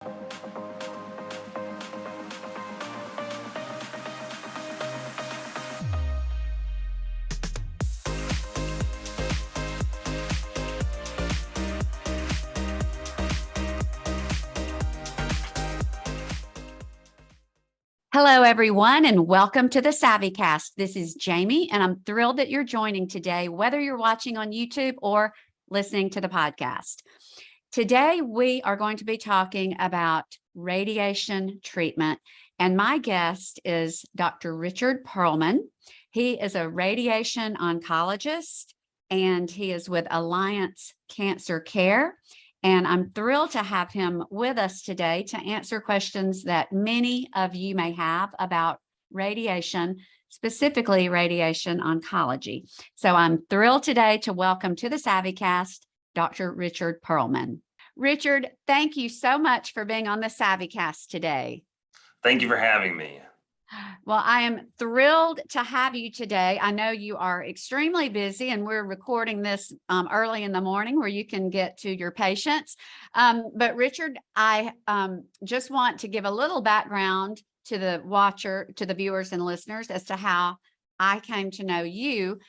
Hello, everyone, and welcome to the SavvyCast. This is Jamie, and I'm thrilled that you're joining today, whether you're watching on YouTube or listening to the podcast. Today, we are going to be talking about radiation treatment, and my guest is Dr. Richard Pearlman. He is a radiation oncologist, and he is with Alliance Cancer Care. And I'm thrilled to have him with us today to answer questions that many of you may have about radiation, specifically radiation oncology. So I'm thrilled today to welcome to the SavvyCast, Dr. Richard Pearlman. Richard, thank you so much for being on the SavvyCast today. Thank you for having me. Well, I am thrilled to have you today. I know you are extremely busy, and we're recording this early in the morning where you can get to your patients. But Richard, I just want to give a little background to the viewers and listeners as to how I came to know you.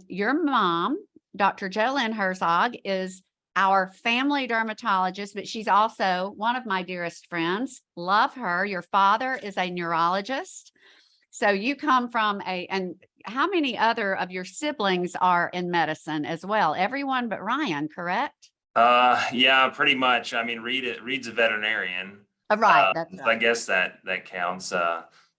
Your mom, Dr. Jolynn Herzog, is our family dermatologist, but she's also one of my dearest friends. Love her. Your father is a neurologist. So you come from and how many other of your siblings are in medicine as well? Everyone but Ryan, correct? Yeah, pretty much. I mean, Reed's a veterinarian. Right. That's right. I guess that counts.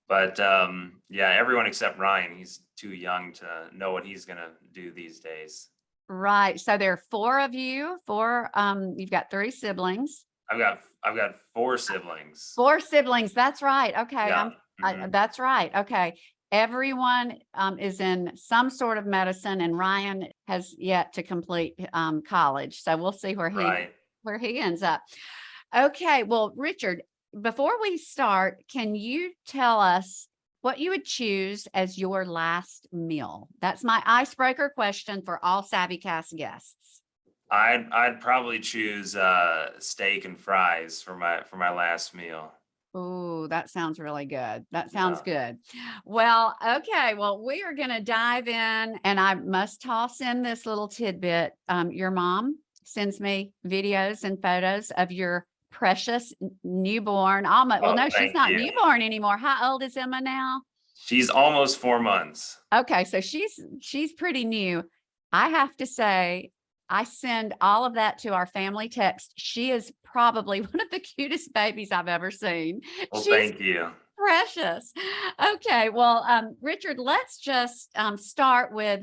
But yeah, everyone except Ryan. He's too young to know what he's gonna do these days. Right. So there are four of you. You've got three siblings. I've got four siblings. Four siblings. That's right. Okay. Yeah. That's right. Okay. Everyone is in some sort of medicine, and Ryan has yet to complete college. So we'll see where he ends up. Okay. Well, Richard, before we start, can you tell us what you would choose as your last meal? That's my icebreaker question for all SavvyCast guests. I'd probably choose steak and fries for my last meal. Oh, that sounds really good. That sounds good. Well, okay. Well, we are going to dive in, and I must toss in this little tidbit. Your mom sends me videos and photos of your precious newborn. Well, no, she's not newborn anymore. How old is Emma now? She's almost 4 months. Okay, so she's pretty new. I have to say, I send all of that to our family text. She is probably one of the cutest babies I've ever seen. Well, thank you. Precious. Okay, well, Richard, let's just start with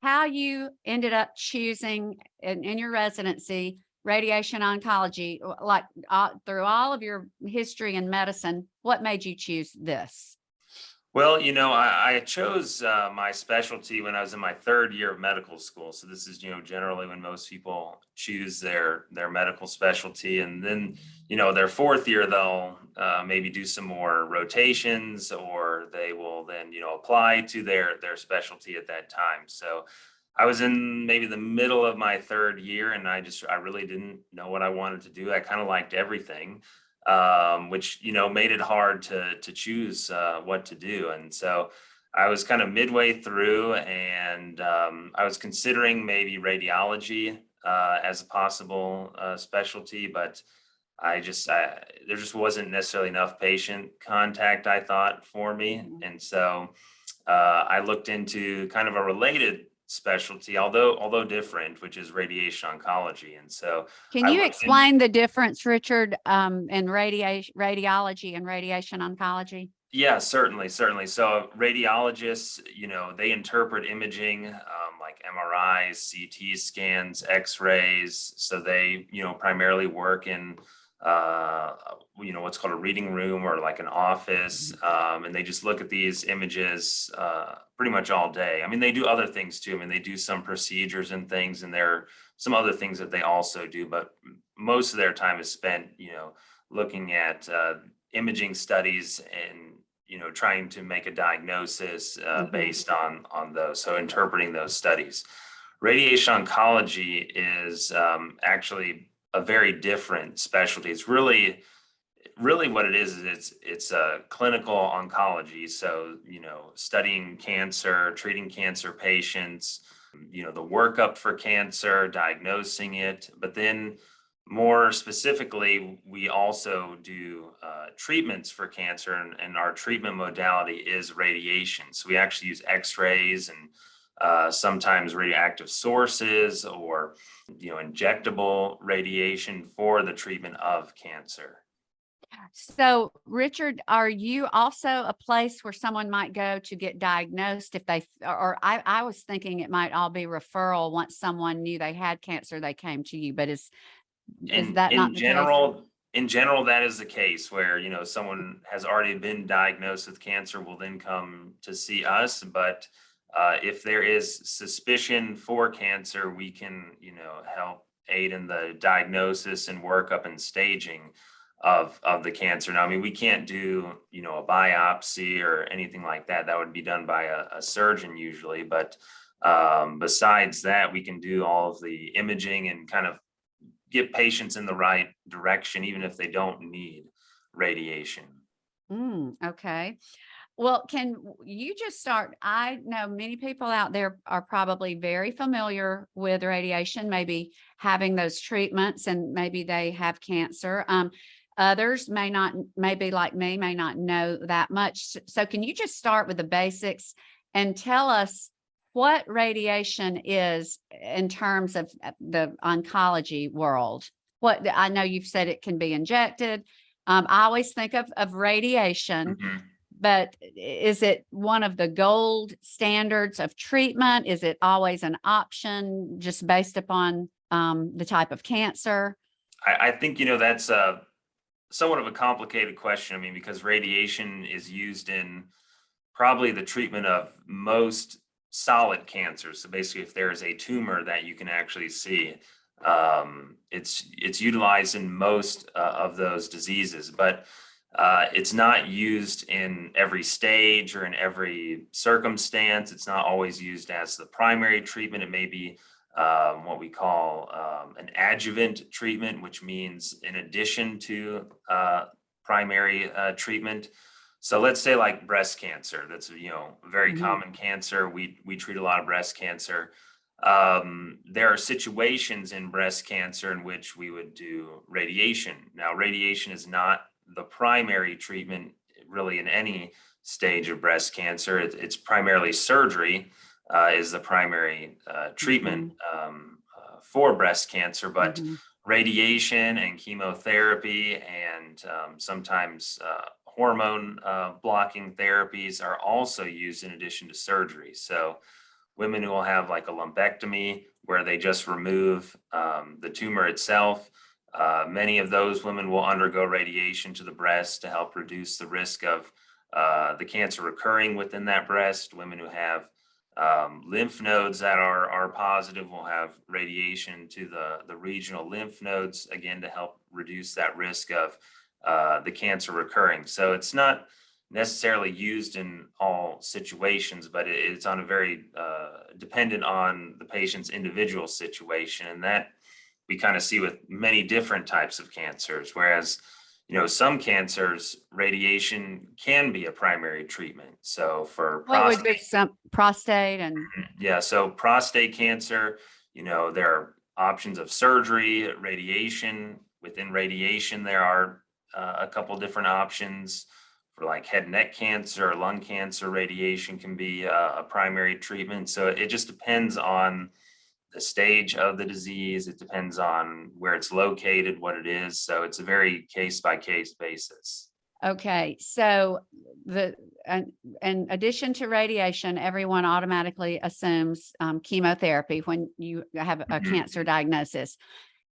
how you ended up choosing in your residency radiation oncology, like through all of your history in medicine. What made you choose this? Well, I chose my specialty when I was in my third year of medical school. So this is, generally when most people choose their medical specialty. And then, their fourth year, they'll maybe do some more rotations, or they will then, apply to their specialty at that time. So I was in maybe the middle of my third year, and I really didn't know what I wanted to do. I kind of liked everything. Which, made it hard to choose what to do. And so I was kind of midway through, and I was considering maybe radiology as a possible specialty, but there just wasn't necessarily enough patient contact, I thought, for me. And so I looked into kind of a related specialty, although different, which is radiation oncology. And so can you explain the difference, Richard, in radiology and radiation oncology? Yeah, certainly. So radiologists, they interpret imaging like MRIs, CT scans, X-rays. So they, primarily work in what's called a reading room or like an office. And they just look at these images pretty much all day. I mean, they do other things too. I mean, they do some procedures and things, and there are some other things that they also do, but most of their time is spent, looking at imaging studies and, trying to make a diagnosis based on those. So interpreting those studies. Radiation oncology is actually a very different specialty. It's really what it is it's a clinical oncology. So, studying cancer, treating cancer patients, the workup for cancer, diagnosing it, but then more specifically, we also do treatments for cancer, and our treatment modality is radiation. So we actually use X-rays and sometimes radioactive sources, or injectable radiation for the treatment of cancer. So, Richard, are you also a place where someone might go to get diagnosed if they, or I was thinking it might all be referral. Once someone knew they had cancer, they came to you, but is In that not in the case? general, in general, that is the case where, someone has already been diagnosed with cancer will then come to see us. But if there is suspicion for cancer, we can, help aid in the diagnosis and workup and staging of the cancer. Now, I mean, we can't do, a biopsy or anything like that. That would be done by a surgeon usually. But besides that, we can do all of the imaging and kind of get patients in the right direction, even if they don't need radiation. Okay. Well, can you just start? I know many people out there are probably very familiar with radiation, maybe having those treatments, and maybe they have cancer. Others may not, maybe like me, may not know that much. So can you just start with the basics and tell us what radiation is in terms of the oncology world? What I know you've said it can be injected. I always think of radiation, Mhm. but is it one of the gold standards of treatment? Is it always an option just based upon the type of cancer? I think, that's somewhat of a complicated question. I mean, because radiation is used in probably the treatment of most solid cancers. So basically, if there is a tumor that you can actually see, it's utilized in most of those diseases, but it's not used in every stage or in every circumstance. It's not always used as the primary treatment. It may be what we call an adjuvant treatment, which means in addition to primary treatment. So let's say like breast cancer. That's a very Mhm. common cancer. We treat a lot of breast cancer. There are situations in breast cancer in which we would do radiation. Now, radiation is not the primary treatment really in any stage of breast cancer. It's primarily surgery is the primary treatment Mhm. for breast cancer, but Mhm. radiation and chemotherapy and sometimes hormone blocking therapies are also used in addition to surgery. So women who will have like a lumpectomy where they just remove the tumor itself, many of those women will undergo radiation to the breast to help reduce the risk of the cancer recurring within that breast. Women who have lymph nodes that are positive will have radiation to the regional lymph nodes, again, to help reduce that risk of the cancer recurring. So it's not necessarily used in all situations, but it's on a very dependent on the patient's individual situation. And that we kind of see with many different types of cancers, whereas some cancers, radiation can be a primary treatment. So for What would be prostate, some prostate and yeah, so prostate cancer, there are options of surgery, radiation. Within radiation, there are a couple different options for like head and neck cancer or lung cancer. Radiation can be a primary treatment. So it just depends on the stage of the disease. It depends on where it's located, what it is. So it's a very case by case basis. okay, so the in addition to radiation, everyone automatically assumes chemotherapy when you have a Mhm. cancer diagnosis.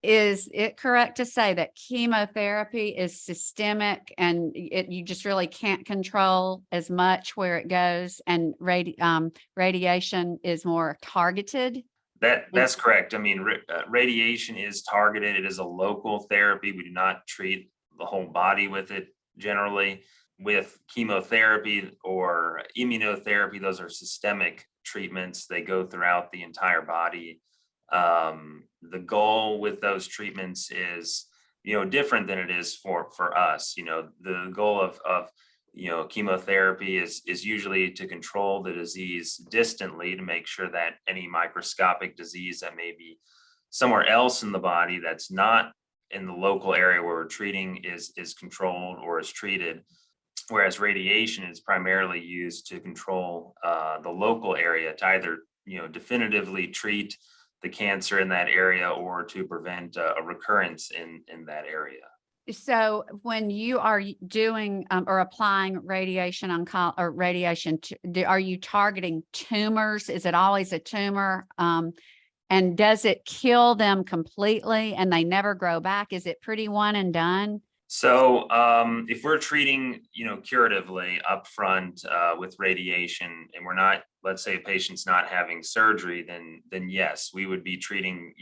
Is it correct to say that chemotherapy is systemic and you just really can't control as much where it goes, and radiation is more targeted? That's correct. I mean, radiation is targeted. It is a local therapy. We do not treat the whole body with it generally. With chemotherapy or immunotherapy, those are systemic treatments. They go throughout the entire body. The goal with those treatments is, different than it is for us. The goal of chemotherapy is usually to control the disease distantly, to make sure that any microscopic disease that may be somewhere else in the body that's not in the local area where we're treating is controlled or is treated. Whereas radiation is primarily used to control the local area, to either definitively treat the cancer in that area or to prevent a recurrence in that area. So when you are doing or applying radiation or radiation, are you targeting tumors? Is it always a tumor? And does it kill them completely and they never grow back? Is it pretty one and done? So if we're treating, curatively upfront with radiation, and we're not, let's say a patient's not having surgery, then yes, we would be treating,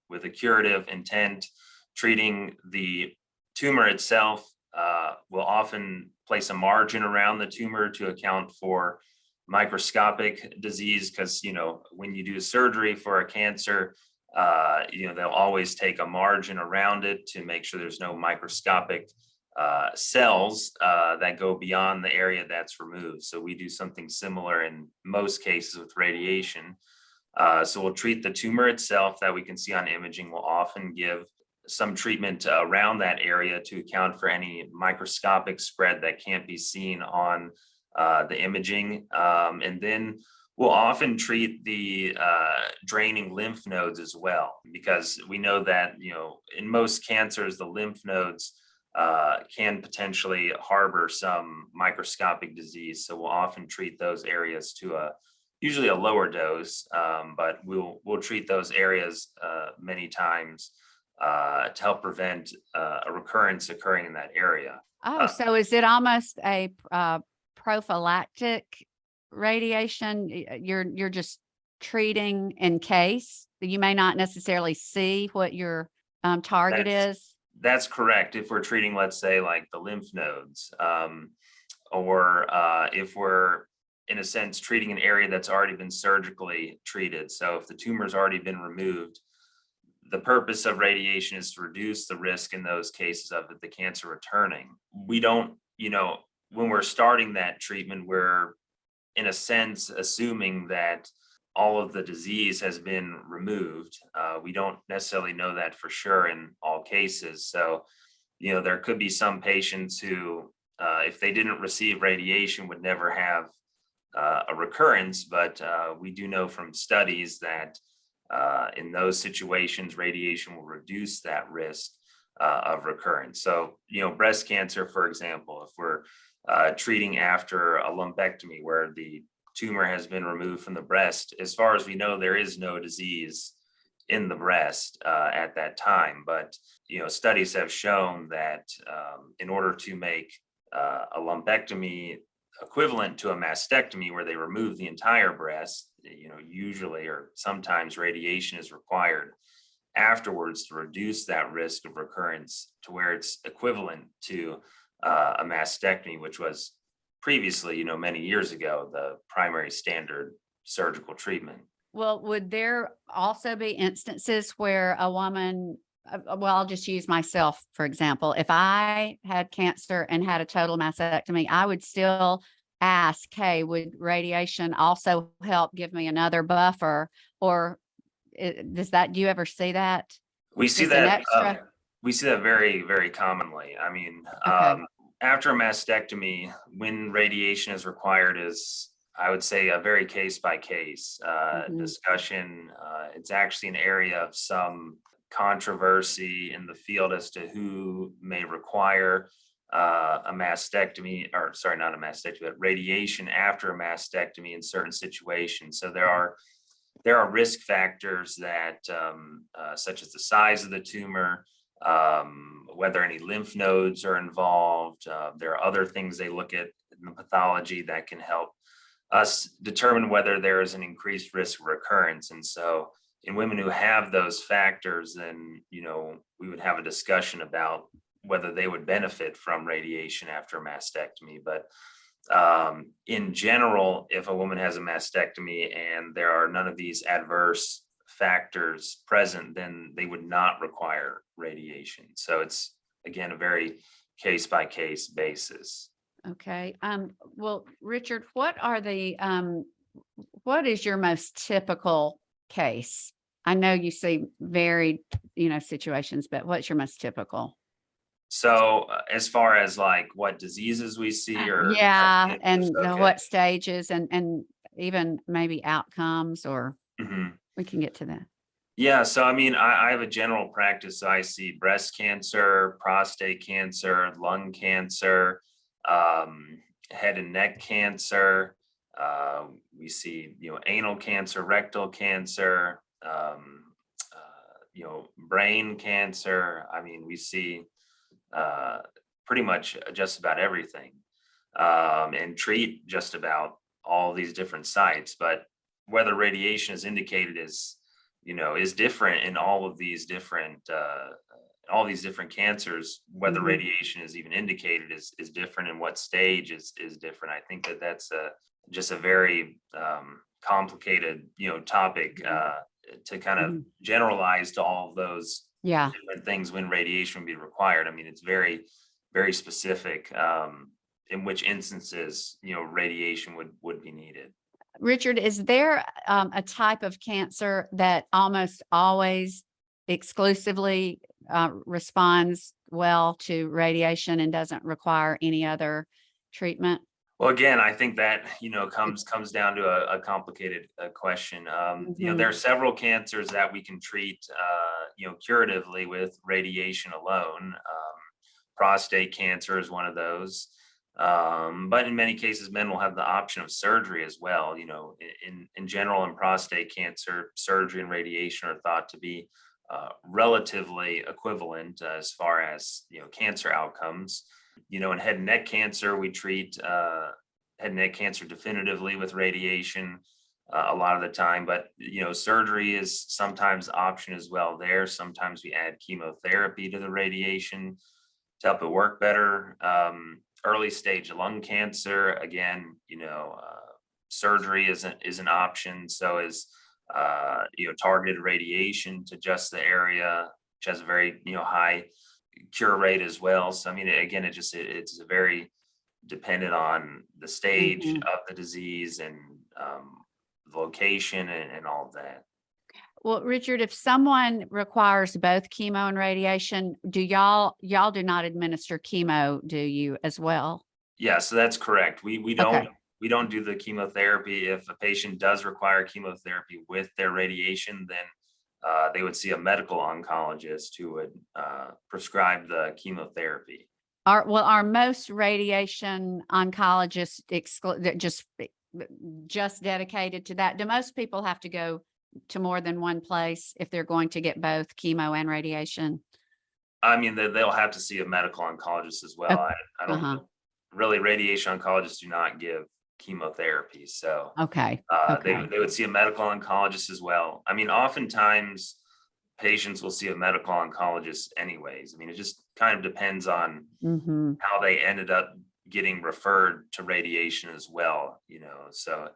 with a curative intent, treating the tumor itself. Will often place a margin around the tumor to account for microscopic disease, because when you do surgery for a cancer, they'll always take a margin around it to make sure there's no microscopic cells that go beyond the area that's removed. So we do something similar in most cases with radiation. So we'll treat the tumor itself that we can see on imaging. We'll often give some treatment around that area to account for any microscopic spread that can't be seen on the imaging. And then we'll often treat the draining lymph nodes as well, because we know that, in most cancers, the lymph nodes can potentially harbor some microscopic disease. So we'll often treat those areas to usually a lower dose, but we'll treat those areas many times to help prevent a recurrence occurring in that area. So is it almost a prophylactic radiation? You're just treating in case you may not necessarily see what your target is? That's correct. If we're treating, let's say, like the lymph nodes, or if we're, in a sense, treating an area that's already been surgically treated. So if the tumor's already been removed, the purpose of radiation is to reduce the risk in those cases of the cancer returning. We don't, when we're starting that treatment, we're, in a sense, assuming that all of the disease has been removed. We don't necessarily know that for sure in all cases. So, there could be some patients who, if they didn't receive radiation, would never have a recurrence. But we do know from studies that in those situations, radiation will reduce that risk of recurrence. So, breast cancer, for example, if we're treating after a lumpectomy where the tumor has been removed from the breast, as far as we know, there is no disease in the breast at that time. But, studies have shown that in order to make a lumpectomy equivalent to a mastectomy, where they remove the entire breast, usually or sometimes radiation is required afterwards to reduce that risk of recurrence to where it's equivalent to a mastectomy, which was previously, many years ago, the primary standard surgical treatment. Well, would there also be instances where a woman, I'll just use myself, for example, if I had cancer and had a total mastectomy, I would still ask, hey, would radiation also help give me another buffer? Or do you ever see that? We see that. We see that very, very commonly. I mean, Okay. After a mastectomy, when radiation is required is, I would say, a very case by case discussion. It's actually an area of some controversy in the field as to who may require a mastectomy, or sorry, not a mastectomy, but radiation after a mastectomy in certain situations. So there are risk factors that, such as the size of the tumor, whether any lymph nodes are involved. There are other things they look at in the pathology that can help us determine whether there is an increased risk of recurrence. And so in women who have those factors, then, we would have a discussion about whether they would benefit from radiation after a mastectomy. But in general, if a woman has a mastectomy and there are none of these adverse factors present, then they would not require radiation. So it's, again, a very case-by-case basis. Okay. Well, Richard, what is your most typical case? I know you see varied, situations, but what's your most typical? So as far as like what diseases we see or Yeah, cancers, and okay. what stages and even maybe outcomes, or Mhm. we can get to that. Yeah, so I mean, I have a general practice. So I see breast cancer, prostate cancer, lung cancer, head and neck cancer. We see, anal cancer, rectal cancer, brain cancer. I mean, we see uh, pretty much just about everything, and treat just about all these different sites. But whether radiation is indicated is different in all these different cancers. Whether Mhm. radiation is even indicated is different, and what stage is different. I think that's just a very complicated topic to kind of Mhm. generalize to all of those Yeah. different things when radiation would be required. I mean, it's very, very specific in which instances radiation would be needed. Richard, is there a type of cancer that almost always exclusively responds well to radiation and doesn't require any other treatment? Well, again, I think that comes down to a complicated question. There Mhm. are several cancers that we can treat curatively with radiation alone. Prostate cancer is one of those. But in many cases, men will have the option of surgery as well. In general, in prostate cancer, surgery and radiation are thought to be relatively equivalent as far as cancer outcomes. In head and neck cancer, we treat head and neck cancer definitively with radiation a lot of the time. But surgery is sometimes option as well. There, sometimes we add chemotherapy to the radiation to help it work better. Early stage lung cancer, again, surgery is an option. So is targeted radiation to just the area, which has a very high cure rate as well. So I mean, again, it's a very dependent on the stage Mhm. of the disease and the location and all of that. Well, Richard, if someone requires both chemo and radiation, do y'all do not administer chemo, do you as well? Yeah, so that's correct. We don't Okay. we don't do the chemotherapy. If a patient does require chemotherapy with their radiation, then they would see a medical oncologist who would prescribe the chemotherapy. Are most radiation oncologists just dedicated to that? Do most people have to go to more than one place if they're going to get both chemo and radiation? I mean, they'll have to see a medical oncologist as well. Okay. I don't Uh-huh. really, radiation oncologists do not give chemotherapy, so Okay. they Okay. they would see a medical oncologist as well. I mean, oftentimes patients will see a medical oncologist anyways. I mean, it just kind of depends on Mm-hmm. how they ended up getting referred to radiation as well. So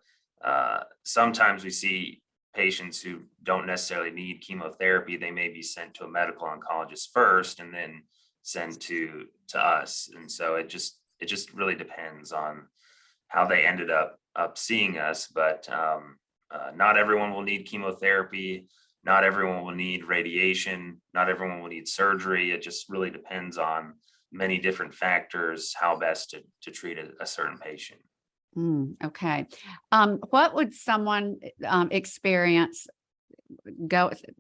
sometimes we see patients who don't necessarily need chemotherapy. They may be sent to a medical oncologist first and then sent to us. And so it just really depends on how they ended up seeing us. But not everyone will need chemotherapy. Not everyone will need radiation. Not everyone will need surgery. It just really depends on many different factors, how best to treat a certain patient. Okay. What would someone experience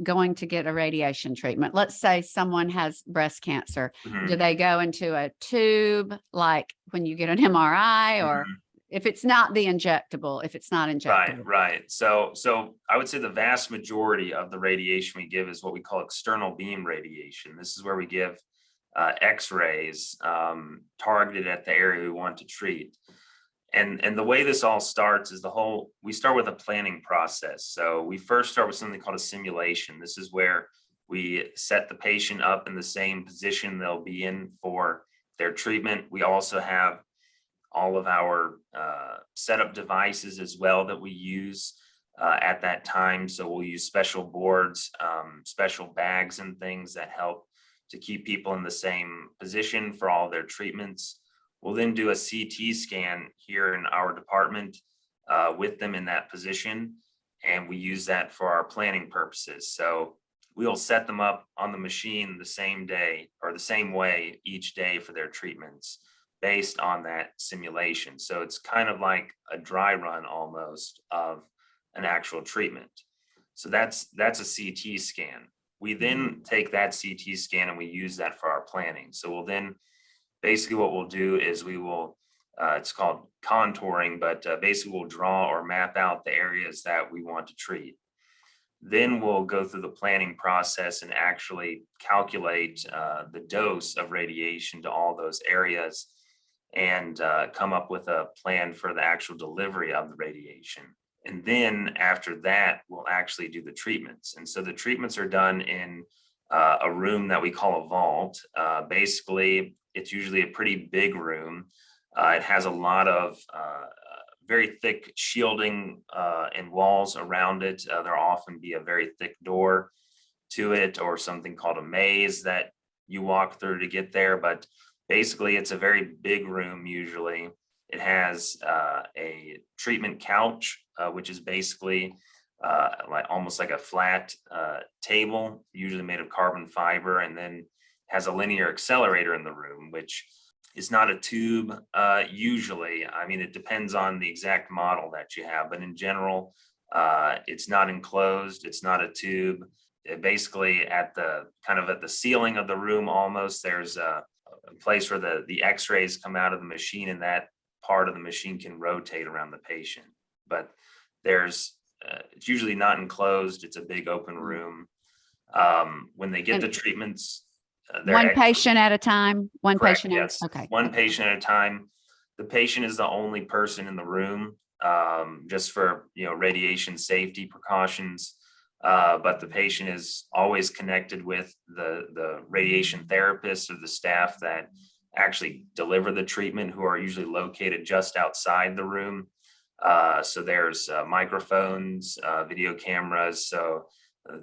going to get a radiation treatment? Let's say someone has breast cancer. Do Mhm, they go into a tube like when you get an MRI, or mhm. if it's not if it's not Right, injectable? right. So I would say the vast majority of the radiation we give is what we call external beam radiation. This is where we give X-rays targeted at the area we want to treat. And the way this all starts is we start with a planning process. So we first start with something called a simulation. This is where we set the patient up in the same position they'll be in for their treatment. We also have all of our setup devices as well that we use at that time. So we'll use special boards, special bags and things that help to keep people in the same position for all their treatments. We'll then do a CT scan here in our department with them in that position, and we use that for our planning purposes. So we'll set them up on the machine the same day or the same way each day for their treatments based on that simulation. So it's kind of like a dry run almost of an actual treatment. So that's a CT scan. We then take that CT scan and we use that for our planning. So we'll then, basically what we'll do is we will, it's called contouring, but basically we'll draw or map out the areas that we want to treat. Then we'll go through the planning process and actually calculate the dose of radiation to all those areas and come up with a plan for the actual delivery of the radiation. And then after that, we'll actually do the treatments. And so the treatments are done in a room that we call a vault. Basically, it's usually a pretty big room. It has a lot of very thick shielding and walls around it. There'll often be a very thick door to it or something called a maze that you walk through to get there. But basically, it's a very big room usually. It has a treatment couch, which is basically like almost like a flat table, usually made of carbon fiber, and then has a linear accelerator in the room, which is not a tube usually. I mean, it depends on the exact model that you have, but in general, it's not enclosed. It's not a tube. Basically, at the ceiling of the room, almost there's a place where the X-rays come out of the machine, and that part of the machine can rotate around the patient. But it's usually not enclosed. It's a big open room. When they get the treatments, one patient at a time. One correct, patient. yes. Okay. One patient at a time. The patient is the only person in the room, just for radiation safety precautions. But the patient is always connected with the radiation therapists or the staff that actually deliver the treatment, who are usually located just outside the room. So there's microphones, video cameras, so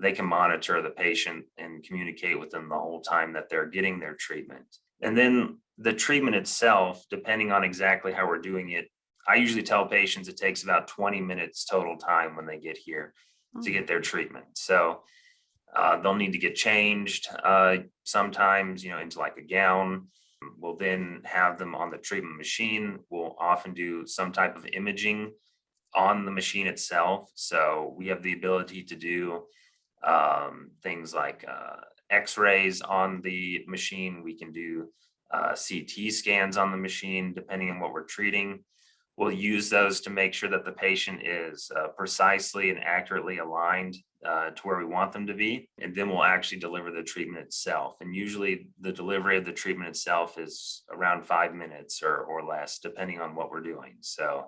they can monitor the patient and communicate with them the whole time that they're getting their treatment. And then the treatment itself, depending on exactly how we're doing it, I usually tell patients it takes about 20 minutes total time when they get here to get their treatment. So they'll need to get changed sometimes, into like a gown. We'll then have them on the treatment machine. We'll often do some type of imaging on the machine itself. So we have the ability to do things like X-rays on the machine. We can do CT scans on the machine, depending on what we're treating. We'll use those to make sure that the patient is precisely and accurately aligned to where we want them to be. And then we'll actually deliver the treatment itself. And usually the delivery of the treatment itself is around 5 minutes or less, depending on what we're doing. So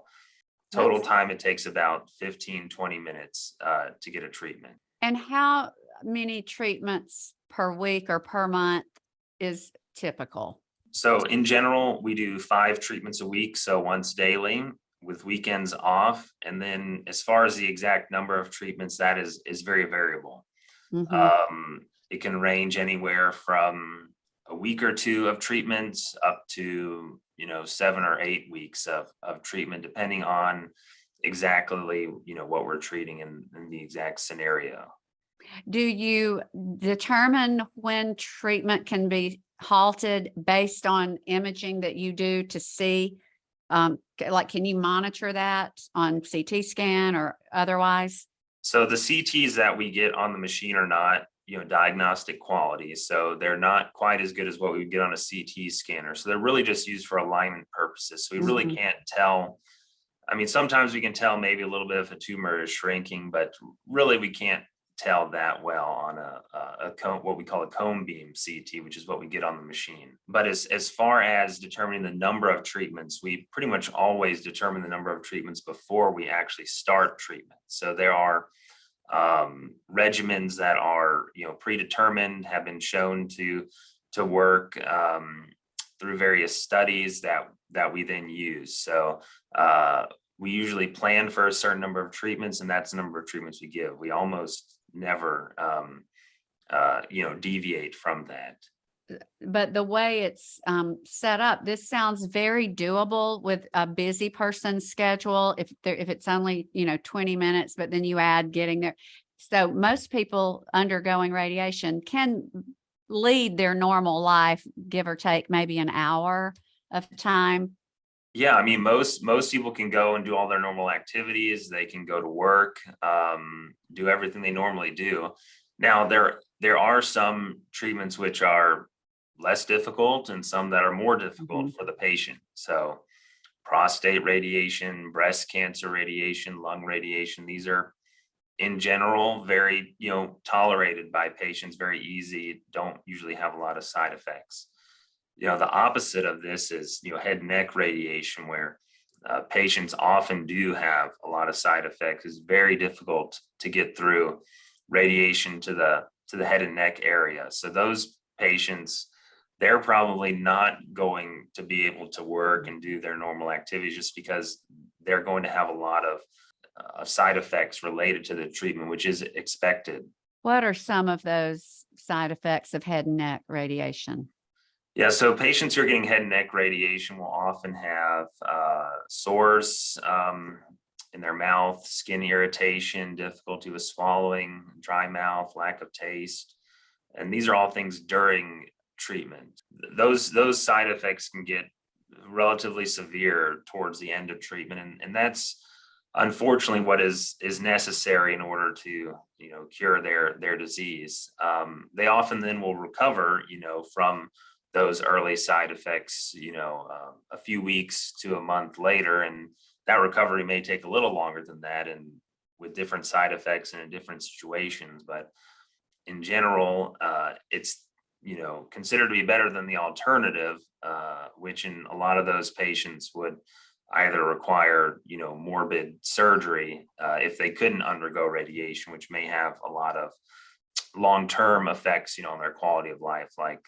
total time, it takes about 15-20 minutes to get a treatment. And how many treatments per week or per month is typical? So in general, we do 5 treatments a week, so once daily with weekends off. And then as far as the exact number of treatments, that is very variable. Mm-hmm. It can range anywhere from a week or 2 of treatments up to 7 or 8 weeks of treatment, depending on exactly what we're treating in the exact scenario. Do you determine when treatment can be halted based on imaging that you do to see? Can you monitor that on CT scan or otherwise? So the CTs that we get on the machine are not, diagnostic quality. So they're not quite as good as what we would get on a CT scanner. So they're really just used for alignment purposes. So we really can't tell. I mean, sometimes we can tell maybe a little bit if a tumor is shrinking, but really we can't tell that well on a cone, what we call a cone beam CT, which is what we get on the machine. But as far as determining the number of treatments, we pretty much always determine the number of treatments before we actually start treatment. So there are regimens that are predetermined, have been shown to work through various studies that we then use. So we usually plan for a certain number of treatments, and that's the number of treatments we give. We almost never, deviate from that. But the way it's set up, this sounds very doable with a busy person's schedule. If it's only 20 minutes, but then you add getting there. So most people undergoing radiation can lead their normal life, give or take maybe an hour of time. Yeah, I mean, most people can go and do all their normal activities. They can go to work, do everything they normally do. Now, there are some treatments which are less difficult and some that are more difficult for the patient. So prostate radiation, breast cancer radiation, lung radiation, these are in general very, tolerated by patients, very easy, don't usually have a lot of side effects. The opposite of this is, head and neck radiation, where patients often do have a lot of side effects. It's very difficult to get through radiation to the head and neck area. So those patients, they're probably not going to be able to work and do their normal activities just because they're going to have a lot of side effects related to the treatment, which is expected. What are some of those side effects of head and neck radiation? Yeah, so patients who are getting head and neck radiation will often have sores in their mouth, skin irritation, difficulty with swallowing, dry mouth, lack of taste. And these are all things during treatment. Those side effects can get relatively severe towards the end of treatment. And that's unfortunately what is necessary in order to, cure their disease. They often then will recover, from those early side effects, a few weeks to a month later. And that recovery may take a little longer than that and with different side effects and in different situations. But in general, it's, considered to be better than the alternative, which in a lot of those patients would either require, morbid surgery if they couldn't undergo radiation, which may have a lot of long-term effects, on their quality of life. Like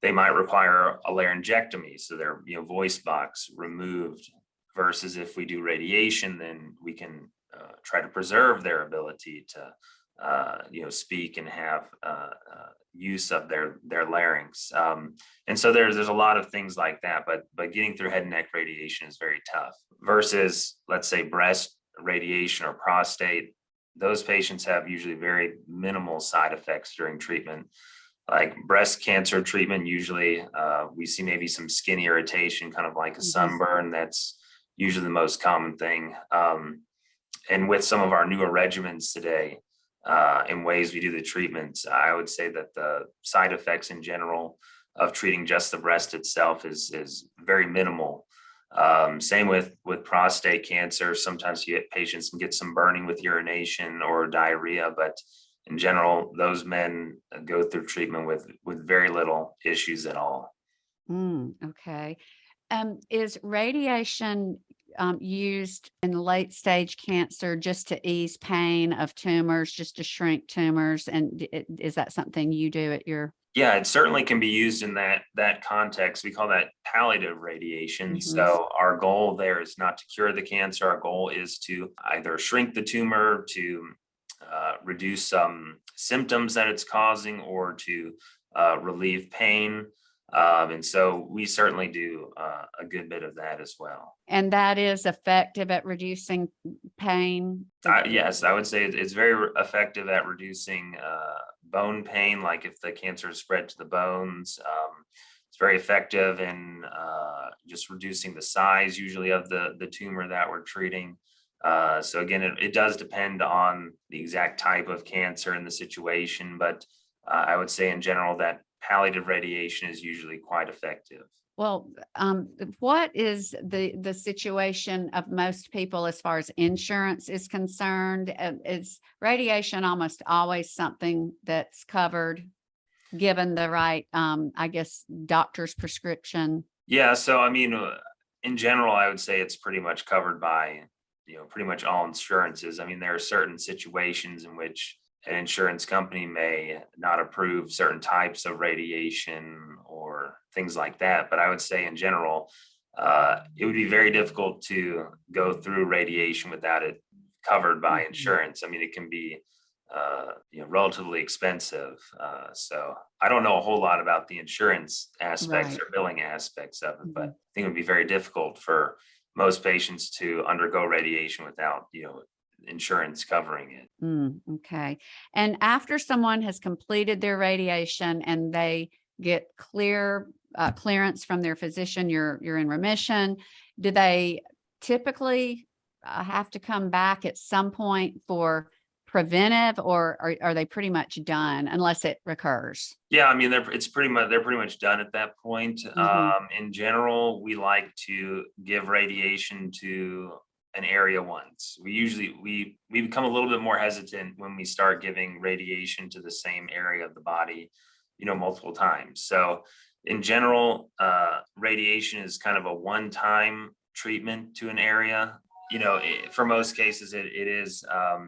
they might require a laryngectomy, so their voice box removed, versus if we do radiation, then we can try to preserve their ability to speak and have use of their larynx. And so there's a lot of things like that, but getting through head and neck radiation is very tough versus, let's say, breast radiation or prostate. Those patients have usually very minimal side effects during treatment. Like breast cancer treatment, usually we see maybe some skin irritation, kind of like a sunburn. That's usually the most common thing. And with some of our newer regimens today, in ways we do the treatments, I would say that the side effects in general of treating just the breast itself is very minimal. Same with prostate cancer. Sometimes patients can get some burning with urination or diarrhea, but in general, those men go through treatment with very little issues at all. Okay. Is radiation used in late stage cancer just to ease pain of tumors, just to shrink tumors? And is that something you do at your? Yeah, it certainly can be used in that context. We call that palliative radiation. So our goal there is not to cure the cancer. Our goal is to either shrink the tumor, to reduce some symptoms that it's causing, or to relieve pain. And so we certainly do a good bit of that as well. And that is effective at reducing pain? Yes, I would say it's very effective at reducing bone pain, like if the cancer is spread to the bones. It's very effective in just reducing the size usually of the tumor that we're treating. So again, it does depend on the exact type of cancer and the situation, but I would say in general that palliative radiation is usually quite effective. Well, what is the situation of most people as far as insurance is concerned? Is radiation almost always something that's covered, given the right, doctor's prescription? Yeah, so I mean, in general, I would say it's pretty much covered by, pretty much all insurances. I mean, there are certain situations in which an insurance company may not approve certain types of radiation or things like that. But I would say in general, it would be very difficult to go through radiation without it covered by insurance. I mean, it can be relatively expensive. So I don't know a whole lot about the insurance aspects Right. or billing aspects of it, but I think it would be very difficult for most patients to undergo radiation without, insurance covering it. Okay. And after someone has completed their radiation and they get clearance from their physician, you're in remission, do they typically have to come back at some point for preventive, or are they pretty much done unless it recurs? Yeah, I mean, they're pretty much done at that point. Hmm. In general, we like to give radiation to an area once. We become a little bit more hesitant when we start giving radiation to the same area of the body, multiple times. So in general, radiation is kind of a one-time treatment to an area. For most cases, it is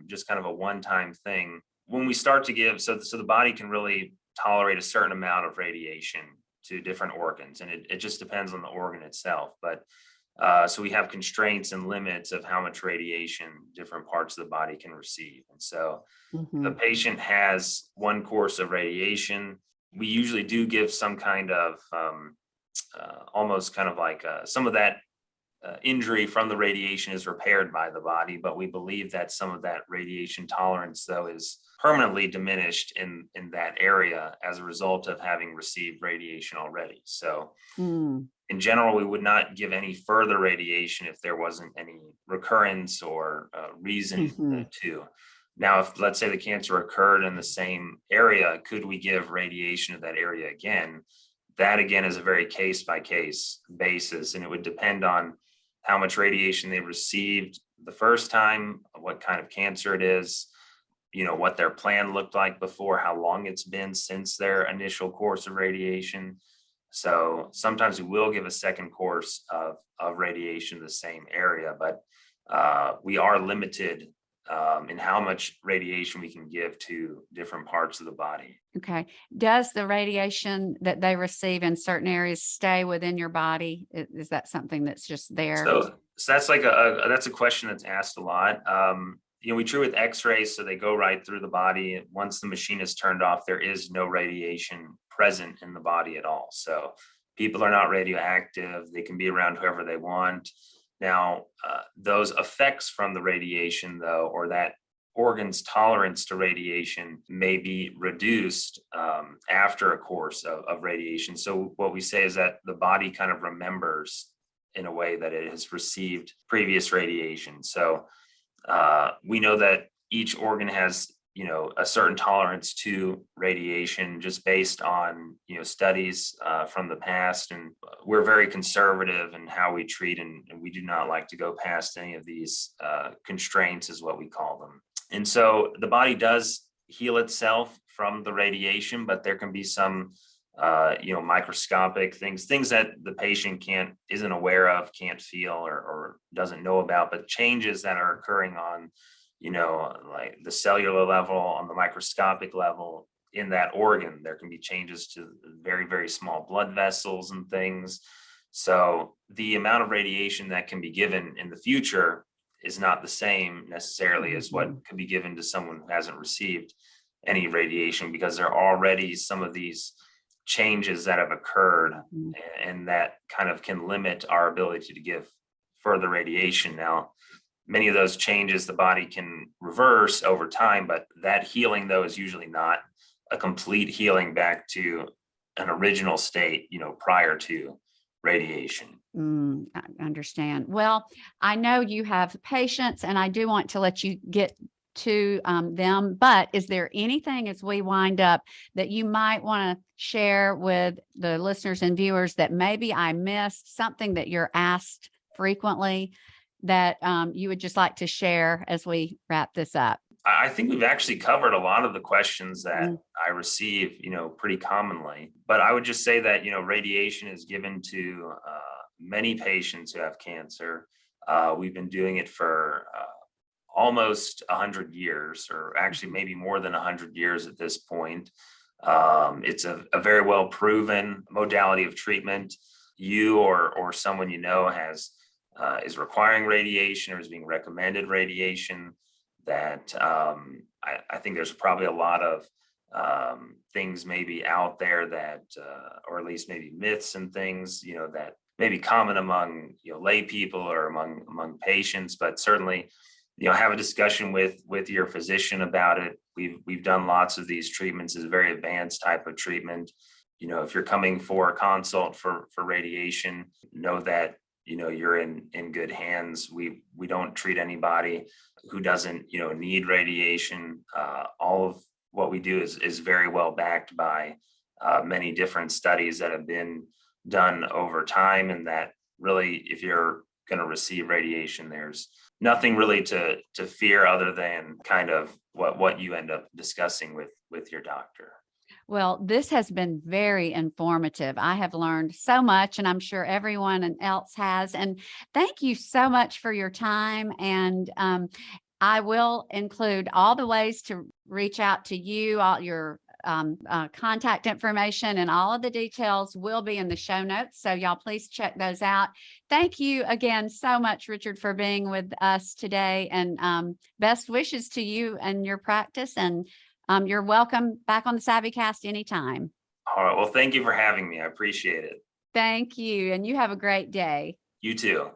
just kind of a one-time thing. When we start to give, so the body can really tolerate a certain amount of radiation to different organs, and it just depends on the organ itself. But so we have constraints and limits of how much radiation different parts of the body can receive. And so if the patient has one course of radiation, we usually do give some kind of almost kind of like some of that injury from the radiation is repaired by the body, but we believe that some of that radiation tolerance, though, is permanently diminished in that area as a result of having received radiation already. So in general, we would not give any further radiation if there wasn't any recurrence or reason to. Now, if let's say the cancer occurred in the same area, could we give radiation to that area again? That again is a very case by case basis, and it would depend on how much radiation they received the first time, what kind of cancer it is, what their plan looked like before, how long it's been since their initial course of radiation. So sometimes we will give a second course of radiation to the same area, but we are limited in how much radiation we can give to different parts of the body. Okay. Does the radiation that they receive in certain areas stay within your body? Is that something that's just there? So that's like that's a question that's asked a lot. We treat with X-rays, so they go right through the body. Once the machine is turned off, there is no radiation present in the body at all. So people are not radioactive. They can be around whoever they want. Now, those effects from the radiation, though, or that organ's tolerance to radiation may be reduced after a course of radiation. So what we say is that the body kind of remembers in a way that it has received previous radiation. So we know that each organ has, a certain tolerance to radiation just based on, studies from the past. And we're very conservative in how we treat, and we do not like to go past any of these constraints, is what we call them. And so the body does heal itself from the radiation, but there can be some, microscopic things that the patient isn't aware of, can't feel, or doesn't know about, but changes that are occurring on, like the cellular level, on the microscopic level in that organ. There can be changes to very, very small blood vessels and things. So the amount of radiation that can be given in the future is not the same necessarily as what could be given to someone who hasn't received any radiation, because there are already some of these changes that have occurred and that kind of can limit our ability to give further radiation. Now, many of those changes the body can reverse over time, but that healing, though, is usually not a complete healing back to an original state, prior to radiation. I understand. Well, I know you have patients, and I do want to let you get to them, but is there anything as we wind up that you might want to share with the listeners and viewers that maybe I missed, something that you're asked frequently that you would just like to share as we wrap this up? I think we've actually covered a lot of the questions that I receive, pretty commonly, but I would just say that, radiation is given to many patients who have cancer. We've been doing it for almost 100 years, or actually maybe more than 100 years at this point. It's a very well proven modality of treatment. you or someone you know has is requiring radiation or is being recommended radiation, that I think there's probably a lot of things maybe out there that, or at least maybe myths and things, that may be common among lay people or among patients, but certainly have a discussion with your physician about it. We've done lots of these treatments. It's a very advanced type of treatment. If you're coming for a consult for radiation, know that you're in good hands. We don't treat anybody who doesn't need radiation. All of what we do is very well backed by many different studies that have been done over time, and that really, if you're going to receive radiation, there's nothing really to fear other than kind of what you end up discussing with your doctor. Well, this has been very informative. I have learned so much, and I'm sure everyone else has. And thank you so much for your time. And I will include all the ways to reach out to you, all your contact information, and all of the details will be in the show notes. So y'all please check those out. Thank you again so much, Richard, for being with us today, and best wishes to you and your practice. And you're welcome back on the SavvyCast anytime. All right. Well, thank you for having me. I appreciate it. Thank you. And you have a great day. You too.